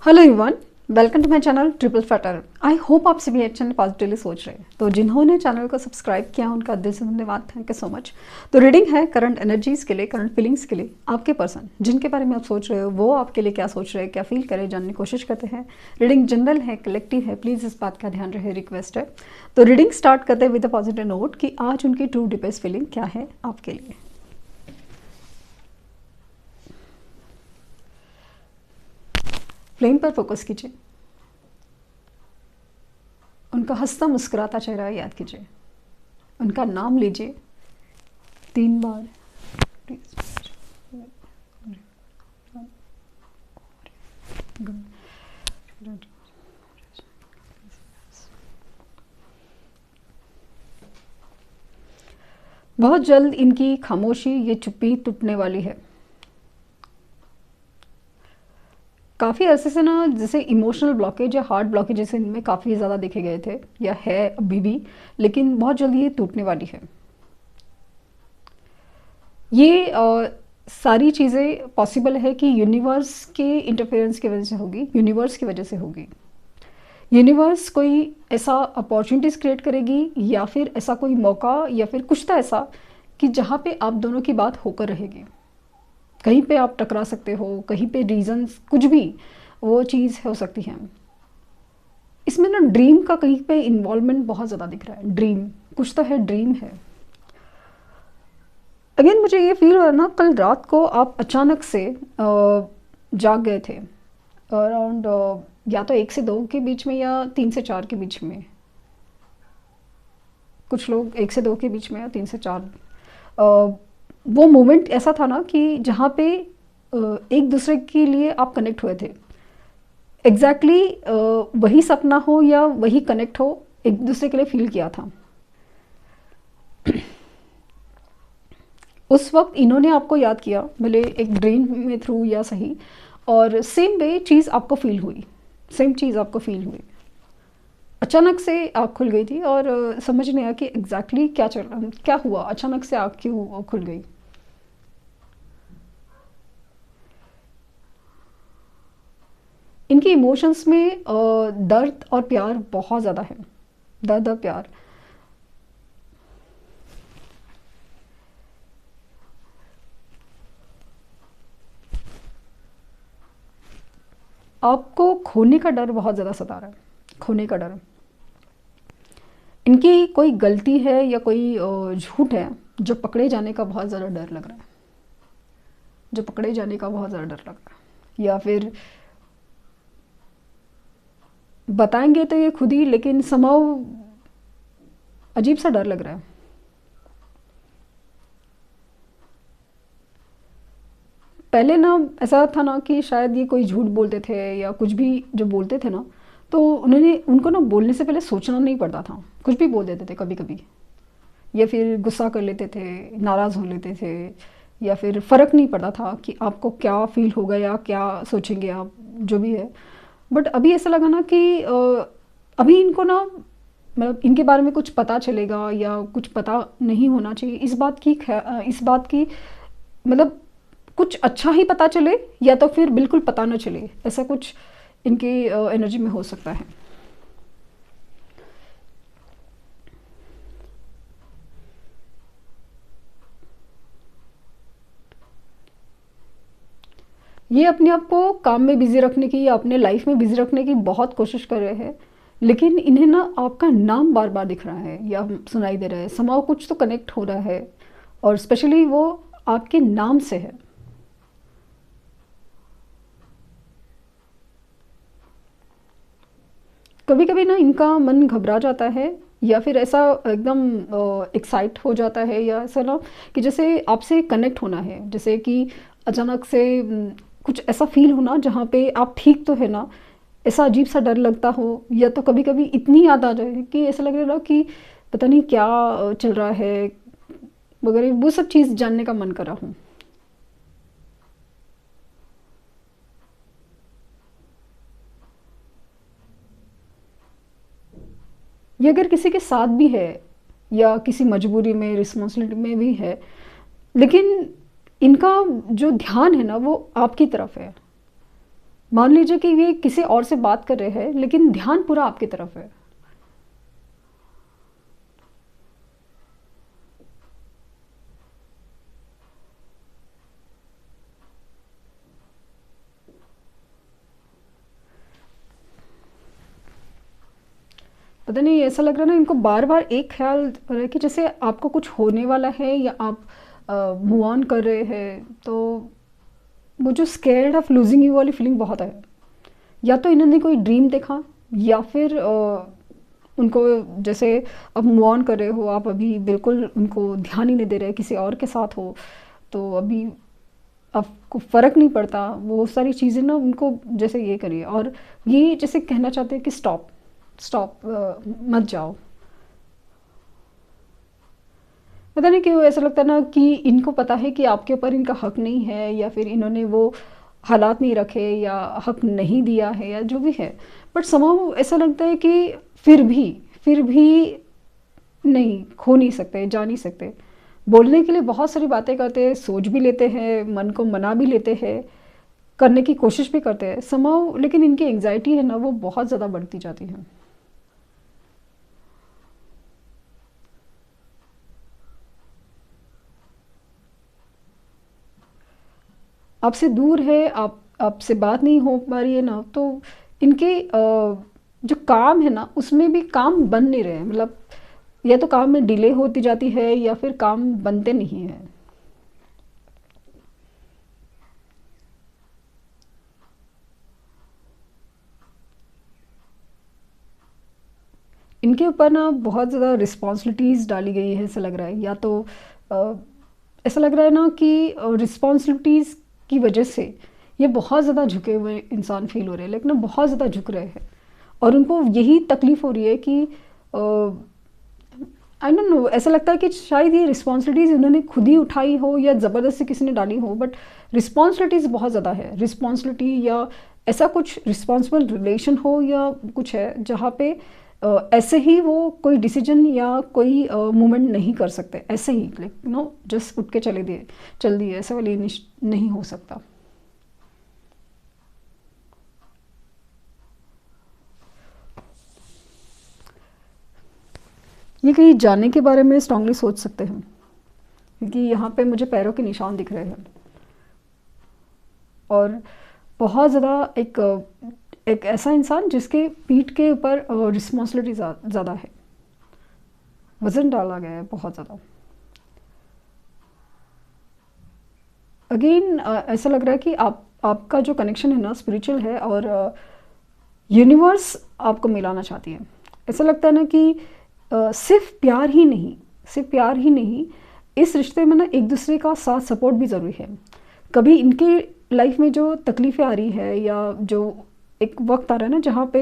Hello everyone, welcome to my channel triple fatter. I hope आप सभी अच्छे positively सोच रहे हैं। तो जिन्होंने चैनल को सब्सक्राइब किया उनका दिल से धन्यवाद, थैंक यू सो मच। तो रीडिंग है करंट एनर्जीज के लिए, करंट फीलिंग्स के लिए। आपके पर्सन जिनके बारे में आप सोच रहे हो वो आपके लिए क्या सोच रहे हैं, क्या फील करें, जानने की कोशिश करते हैं। रीडिंग जनरल है, कलेक्टिव है, प्लीज़ इस बात का ध्यान रहे, रिक्वेस्ट है। तो रीडिंग स्टार्ट करते हैं विद अ पॉजिटिव नोट कि आज उनकी ट्रू डीपेस्ट फीलिंग क्या है आपके लिए। फ्लेम पर फोकस कीजिए, उनका हंसता मुस्कुराता चेहरा याद कीजिए, उनका नाम लीजिए 3 बार। बहुत जल्द इनकी खामोशी, ये चुप्पी टूटने वाली है। काफ़ी अरसे से ना जैसे इमोशनल ब्लॉकेज या हार्ट ब्लॉकेज जैसे इनमें काफ़ी ज़्यादा देखे गए थे या है अभी भी, लेकिन बहुत जल्दी ये टूटने वाली है। ये सारी चीज़ें पॉसिबल है कि यूनिवर्स के इंटरफेरेंस की वजह से होगी, यूनिवर्स की वजह से होगी। यूनिवर्स कोई ऐसा अपॉर्चुनिटीज़ क्रिएट करेगी या फिर ऐसा कोई मौका या फिर कुछ तो ऐसा कि जहाँ पे आप दोनों की बात होकर रहेगी। कहीं पे आप टकरा सकते हो, कहीं पे रीजंस कुछ भी वो चीज़ हो सकती है। इसमें ना ड्रीम का कहीं पे इन्वॉल्वमेंट बहुत ज़्यादा दिख रहा है। ड्रीम कुछ तो है, ड्रीम है। अगेन मुझे ये फील हो रहा है ना, कल रात को आप अचानक से जाग गए थे अराउंड या तो 1 से 2 के बीच में या 3 से 4 के बीच में। कुछ लोग 1 से 2 के बीच में या 3 से 4। वो मोमेंट ऐसा था ना कि जहाँ पे एक दूसरे के लिए आप कनेक्ट हुए थे। एग्जैक्टली वही सपना हो या वही कनेक्ट हो, एक दूसरे के लिए फील किया था। उस वक्त इन्होंने आपको याद किया, भले एक ड्रीम में थ्रू या सही, और सेम वे चीज़ आपको फील हुई, सेम चीज़ आपको फील हुई। अचानक से आँख खुल गई थी और समझ नहीं आया कि एग्जैक्टली क्या चल रहा, क्या हुआ, अचानक से आँख क्यों खुल गई। इनके इमोशंस में दर्द और प्यार बहुत ज़्यादा है, दर्द और प्यार। आपको खोने का डर बहुत ज़्यादा सता रहा है, खोने का डर। इनकी कोई गलती है या कोई झूठ है जो पकड़े जाने का बहुत ज़्यादा डर लग रहा है, जो पकड़े जाने का बहुत ज़्यादा डर लग रहा है। या फिर बताएंगे तो ये खुद ही, लेकिन समाव अजीब सा डर लग रहा है। पहले ना ऐसा था ना कि शायद ये कोई झूठ बोलते थे या कुछ भी जो बोलते थे ना, तो उनको ना बोलने से पहले सोचना नहीं पड़ता था, कुछ भी बोल देते थे कभी कभी, या फिर गुस्सा कर लेते थे, नाराज़ हो लेते थे, या फिर फ़र्क नहीं पड़ता था कि आपको क्या फील होगा या क्या सोचेंगे आप, जो भी है। बट अभी ऐसा लगा ना कि अभी इनको ना, मतलब इनके बारे में कुछ पता चलेगा या कुछ पता नहीं होना चाहिए, इस बात की मतलब कुछ अच्छा ही पता चले या तो फिर बिल्कुल पता न चले, ऐसा कुछ इनकी एनर्जी में हो सकता है। ये अपने आप को काम में बिजी रखने की या अपने लाइफ में बिजी रखने की बहुत कोशिश कर रहे हैं, लेकिन इन्हें ना आपका नाम बार बार दिख रहा है या सुनाई दे रहा है, समाव कुछ तो कनेक्ट हो रहा है, और स्पेशली वो आपके नाम से है। कभी कभी ना इनका मन घबरा जाता है या फिर ऐसा एकदम एक्साइट हो जाता है, या ऐसा ना कि जैसे आपसे कनेक्ट होना है, जैसे कि अचानक से कुछ ऐसा फील होना जहाँ पे आप ठीक तो है ना, ऐसा अजीब सा डर लगता हो, या तो कभी कभी इतनी याद आ जाए कि ऐसा लग रहा है कि पता नहीं क्या चल रहा है वगैरह, वो सब चीज़ जानने का मन कर रहा हूँ। ये अगर किसी के साथ भी है या किसी मजबूरी में, रिस्पॉन्सिबिलिटी में भी है, लेकिन इनका जो ध्यान है ना वो आपकी तरफ है। मान लीजिए कि ये किसी और से बात कर रहे हैं लेकिन ध्यान पूरा आपकी तरफ है। पता नहीं ऐसा लग रहा है ना, इनको बार बार एक ख्याल हो रहा है कि जैसे आपको कुछ होने वाला है या आप मूव ऑन कर रहे हैं, तो वो जो स्केर्ड ऑफ लूजिंग यू वाली फीलिंग बहुत है। या तो इन्होंने कोई ड्रीम देखा, या फिर उनको जैसे अब मूव ऑन कर रहे हो आप, अभी बिल्कुल उनको ध्यान ही नहीं दे रहे, किसी और के साथ हो तो अभी आपको फ़र्क नहीं पड़ता, वो सारी चीज़ें ना उनको जैसे ये करिए, और ये जैसे कहना चाहते हैं कि स्टॉप स्टॉप, मत जाओ। पता नहीं क्यों ऐसा लगता है ना कि इनको पता है कि आपके ऊपर इनका हक नहीं है, या फिर इन्होंने वो हालात नहीं रखे या हक नहीं दिया है या जो भी है, बट समाव ऐसा लगता है कि फिर भी नहीं, खो नहीं सकते, जा नहीं सकते। बोलने के लिए बहुत सारी बातें करते हैं, सोच भी लेते हैं, मन को मना भी लेते हैं, करने की कोशिश भी करते हैं समाव, लेकिन इनकी एंग्जाइटी है ना वो बहुत ज़्यादा बढ़ती जाती है। आपसे दूर है, आप आपसे बात नहीं हो पा रही है ना, तो इनके जो काम है ना उसमें भी काम बन नहीं रहे हैं, मतलब या तो काम में डिले होती जाती है या फिर काम बनते नहीं हैं। इनके ऊपर ना बहुत ज़्यादा रिस्पॉन्सिबिलिटीज़ डाली गई है, ऐसा लग रहा है, या तो अ, ऐसा लग रहा है ना कि रिस्पॉन्सिबिलिटीज़ की वजह से ये बहुत ज़्यादा झुके हुए इंसान फील हो रहे हैं, लेकिन ना बहुत ज़्यादा झुक रहे हैं, और उनको यही तकलीफ़ हो रही है कि आई डोंट नो, ऐसा लगता है कि शायद ये रिस्पॉन्सिबिलिटीज़ उन्होंने खुद ही उठाई हो या ज़बरदस्ती किसी ने डाली हो, बट रिस्पॉन्सिबिलिटीज़ बहुत ज़्यादा है, रिस्पॉन्सिबिलिटी या ऐसा कुछ रिस्पॉन्सिबल रिलेशन हो या कुछ है जहाँ पे ऐसे ही वो कोई डिसीजन या कोई मूवमेंट नहीं कर सकते, ऐसे ही लाइक नो जस्ट उठ के चल दिए, ऐसा वाली नहीं हो सकता। ये कहीं जाने के बारे में स्ट्रांगली सोच सकते हैं, क्योंकि यहाँ पे मुझे पैरों के निशान दिख रहे हैं, और बहुत ज़्यादा एक ऐसा इंसान जिसके पीठ के ऊपर रिस्पॉन्सिबिलिटी ज़्यादा है, वज़न डाला गया है बहुत ज़्यादा। अगेन ऐसा लग रहा है कि आपका जो कनेक्शन है ना स्पिरिचुअल है, और यूनिवर्स आपको मिलाना चाहती है। ऐसा लगता है ना कि सिर्फ प्यार ही नहीं, इस रिश्ते में ना एक दूसरे का साथ सपोर्ट भी ज़रूरी है। कभी इनके लाइफ में जो तकलीफ़ें आ रही है, या जो एक वक्त आ रहा है ना जहाँ पे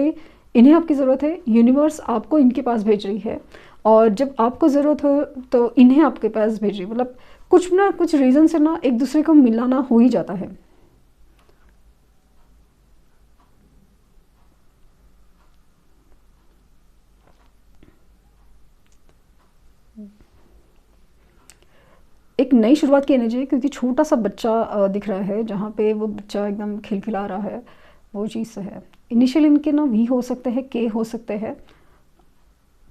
इन्हें आपकी ज़रूरत है, यूनिवर्स आपको इनके पास भेज रही है, और जब आपको ज़रूरत हो तो इन्हें आपके पास भेज रही है, मतलब कुछ ना कुछ रीज़न से ना एक दूसरे को मिलाना हो ही जाता है। एक नई शुरुआत की एनर्जी है, क्योंकि छोटा सा बच्चा दिख रहा है, जहाँ पे वो बच्चा एकदम खिलखिला रहा है, वो चीज़ है। इनिशियल इनके ना वी हो सकते हैं, के हो सकते हैं,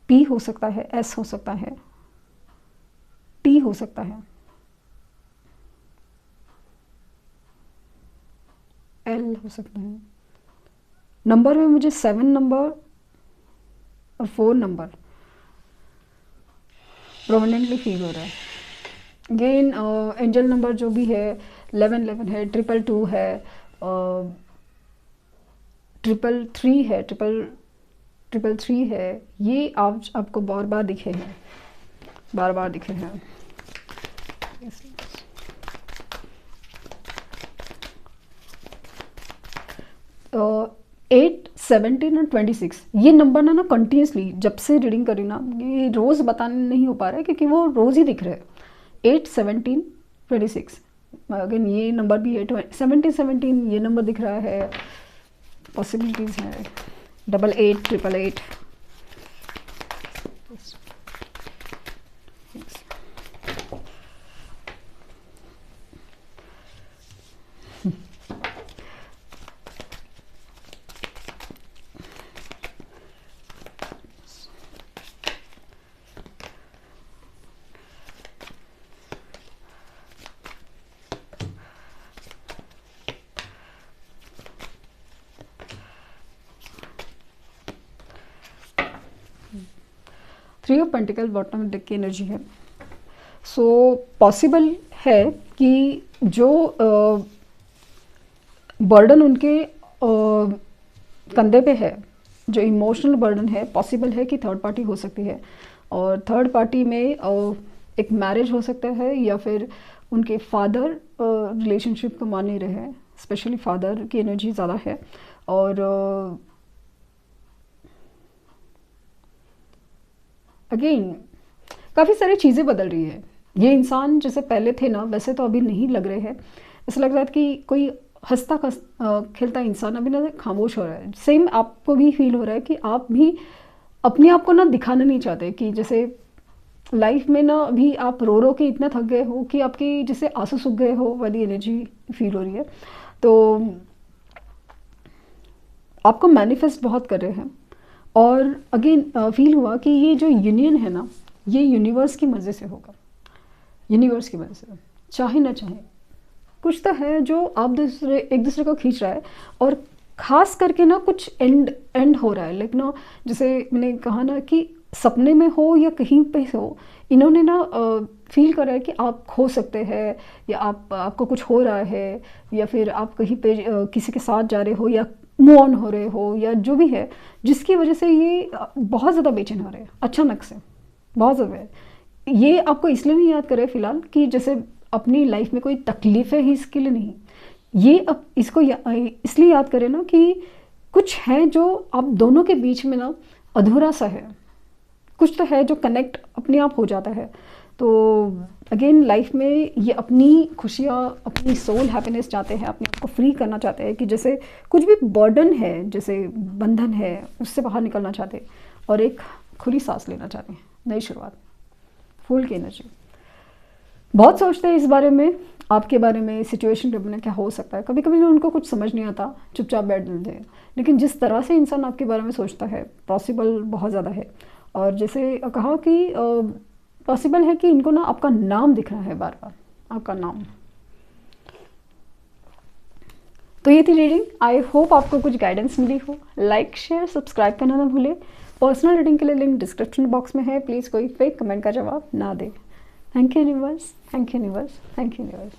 पी हो सकता है, एस हो सकता है, टी हो सकता है, एल हो सकता है। नंबर में मुझे 7 नंबर और 4 नंबर प्रोमिनेंटली फील हो रहा है। अगेन एंजल नंबर जो भी है 1111 है, 222 है, 333 है, ट्रिपल थ्री है। ये आपको बार बार दिखे हैं, बार बार दिखे हैं। 8, 17 और 26 ये नंबर ना कंटिन्यूसली जब से रीडिंग करी ना, ये रोज़ बताने नहीं हो पा रहा है, क्योंकि वो रोज़ ही दिख रहे हैं। 8, 17, 26, अगेन ये नंबर भी है। 17 ये नंबर दिख रहा है। पॉसिबिलिटीज़ है 88, 888। थ्री ऑफ पेंटिकल बॉटम में डेक की एनर्जी है। सो पॉसिबल है कि जो बर्डन उनके कंधे पे है, जो इमोशनल बर्डन है, पॉसिबल है कि थर्ड पार्टी हो सकती है। और थर्ड पार्टी में एक मैरिज हो सकता है, या फिर उनके फादर रिलेशनशिप को मान नहीं रहे हैं, स्पेशली फादर की एनर्जी ज़्यादा है। और अगेन काफ़ी सारी चीज़ें बदल रही है। ये इंसान जैसे पहले थे ना, वैसे तो अभी नहीं लग रहे हैं। ऐसा लग रहा है कि कोई हंसता खेलता इंसान अभी ना खामोश हो रहा है। सेम आपको भी फील हो रहा है कि आप भी अपने आप को ना दिखाना नहीं चाहते, कि जैसे लाइफ में ना अभी आप रो रो के इतना थक गए हो कि आपकी जैसे आंसू सूख गए हो वाली एनर्जी फील हो रही है। तो आपको मैनिफेस्ट बहुत कर रहे हैं। और अगेन फील हुआ कि ये जो यूनियन है ना, ये यूनिवर्स की मर्ज़ी से होगा, यूनिवर्स की मर्ज़ी से, चाहे ना चाहे कुछ तो है जो आप एक दूसरे को खींच रहा है। और ख़ास करके ना कुछ एंड हो रहा है, लाइक ना जैसे मैंने कहा ना कि सपने में हो या कहीं पे हो, इन्होंने ना फील करा है कि आप खो सकते हैं, या आपको कुछ हो रहा है, या फिर आप कहीं पे किसी के साथ जा रहे हो, या मूव ऑन हो रहे हो, या जो भी है, जिसकी वजह से ये बहुत ज़्यादा बेचैन हो रहे हैं अचानक से, बहुत ज़्यादा। ये आपको इसलिए नहीं याद करे फ़िलहाल कि जैसे अपनी लाइफ में कोई तकलीफ़ है ही, इसके लिए नहीं। ये अब इसको इसलिए याद करें ना कि कुछ है जो आप दोनों के बीच में ना अधूरा सा है, कुछ तो है जो कनेक्ट अपने आप हो जाता है। तो अगेन लाइफ में ये अपनी खुशियाँ, अपनी सोल हैप्पीनेस चाहते हैं, अपने आप को फ्री करना चाहते हैं, कि जैसे कुछ भी बर्डन है, जैसे बंधन है, उससे बाहर निकलना चाहते हैं और एक खुली सांस लेना चाहते हैं, नई शुरुआत, फूल की एनर्जी। बहुत सोचते हैं इस बारे में, आपके बारे में, सिचुएशन के बारे में क्या हो सकता है। कभी कभी उनको कुछ समझ नहीं आता, चुपचाप बैठ जाते हैं। लेकिन जिस तरह से इंसान आपके बारे में सोचता है, पॉसिबल बहुत ज़्यादा है। और जैसे कहा कि पॉसिबल है कि इनको ना आपका नाम दिख रहा है बार बार, आपका नाम। तो ये थी रीडिंग। आई होप आपको कुछ गाइडेंस मिली हो। लाइक, शेयर, सब्सक्राइब करना ना भूले। पर्सनल रीडिंग के लिए लिंक डिस्क्रिप्शन बॉक्स में है। प्लीज़ कोई फेक कमेंट का जवाब ना दे। Thank you universe, thank you universe, thank you universe.